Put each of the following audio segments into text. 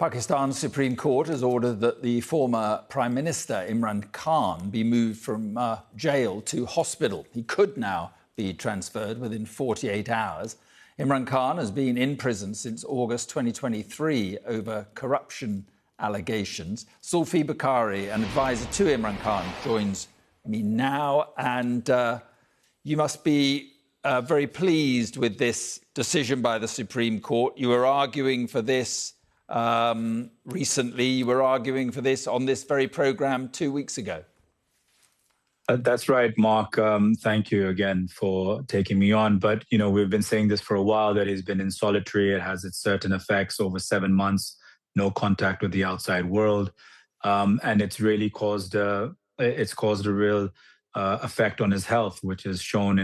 Pakistan's Supreme Court has ordered that the former Prime Minister, Imran Khan, be moved from jail to hospital. He could now be transferred within 48 hours. Imran Khan has been in prison since August 2023 over corruption allegations. Sulfi Bakari, an advisor to Imran Khan, joins me now. And you must be very pleased with this decision by the Supreme Court. You were arguing for this recently. You were arguing for this on this very programme 2 weeks ago. That's right, Mark. Thank you again for taking me on. But, you know, we've been saying this for a while, that he's been in solitary. It has its certain effects over 7 months, no contact with the outside world. And it's really caused a real effect on his health, which is shown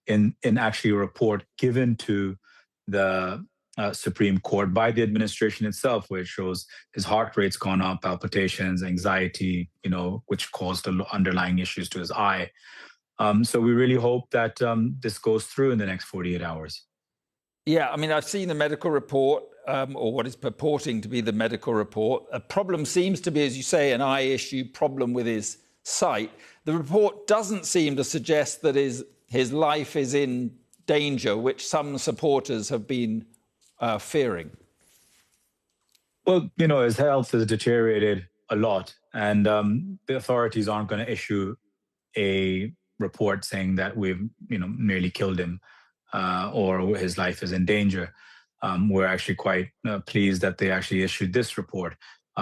in actually a report given to the Supreme Court by the administration itself, where it shows his heart rate's gone up, palpitations, anxiety, you know, which caused underlying issues to his eye. So we really hope that this goes through in the next 48 hours. Yeah, I mean, I've seen the medical report, or what is purporting to be the medical report. A problem seems to be, as you say, an eye issue, problem with his sight. The report doesn't seem to suggest that his life is in danger, which some supporters have been fearing. Well, you know, his health has deteriorated a lot, and the authorities aren't going to issue a report saying that we've, you know, nearly killed him or his life is in danger. We're actually quite pleased that they actually issued this report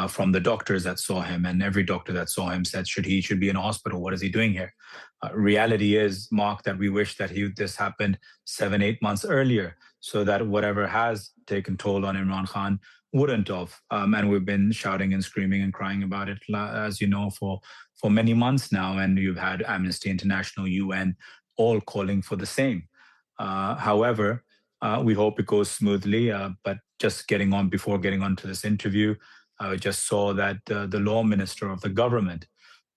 from the doctors that saw him, and every doctor that saw him said he should be in a hospital. What is he doing here? Reality is, Mark, that we wish that this happened 7-8 months earlier, so that whatever has taken toll on Imran Khan wouldn't have. And we've been shouting and screaming and crying about it, as you know, for many months now. And you've had Amnesty International, UN, all calling for the same. However, we hope it goes smoothly. But just before getting on to this interview, I just saw that the law minister of the government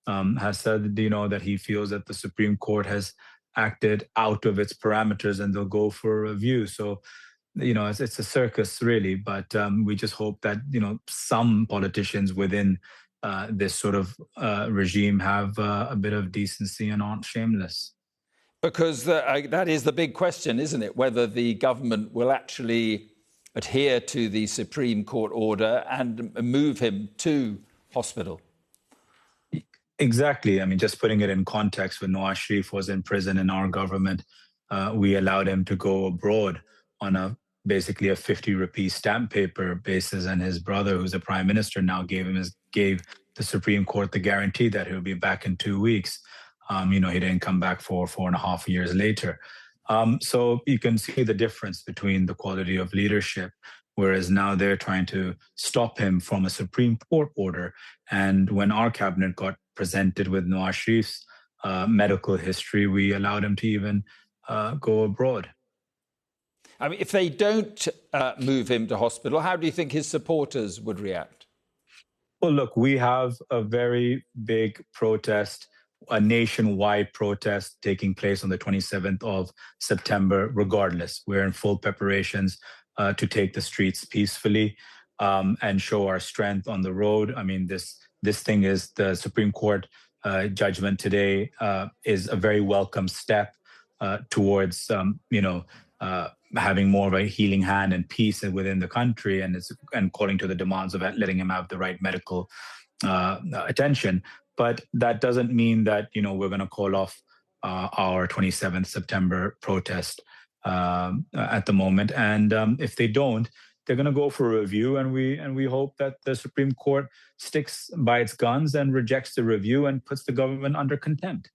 has said, you know, that he feels that the Supreme Court has acted out of its parameters and they'll go for a review. So, you know, it's a circus, really. But we just hope that, you know, some politicians within this sort of regime have a bit of decency and aren't shameless. Because that is the big question, isn't it? Whether the government will actually adhere to the Supreme Court order and move him to hospital. Exactly. I mean, just putting it in context, when Nawaz Sharif was in prison in our government, we allowed him to go abroad on basically a 50 rupee stamp paper basis, and his brother, who's the prime minister now, gave the Supreme Court the guarantee that he'll be back in 2 weeks. You know, he didn't come back for 4.5 years later. So you can see the difference between the quality of leadership, whereas now they're trying to stop him from a Supreme Court order. And when our cabinet got presented with Nawaz Sharif's medical history, we allowed him to even go abroad. I mean, if they don't move him to hospital, how do you think his supporters would react? Well, look, we have a very big protest, a nationwide protest taking place on the 27th of September, regardless. We're in full preparations to take the streets peacefully and show our strength on the road. I mean, this thing is the Supreme Court judgment today is a very welcome step towards, you know, having more of a healing hand and peace within the country, and calling to the demands of letting him have the right medical attention. But that doesn't mean that, you know, we're going to call off our 27th September protest at the moment. And if they don't, they're going to go for a review, and we hope that the Supreme Court sticks by its guns and rejects the review and puts the government under contempt.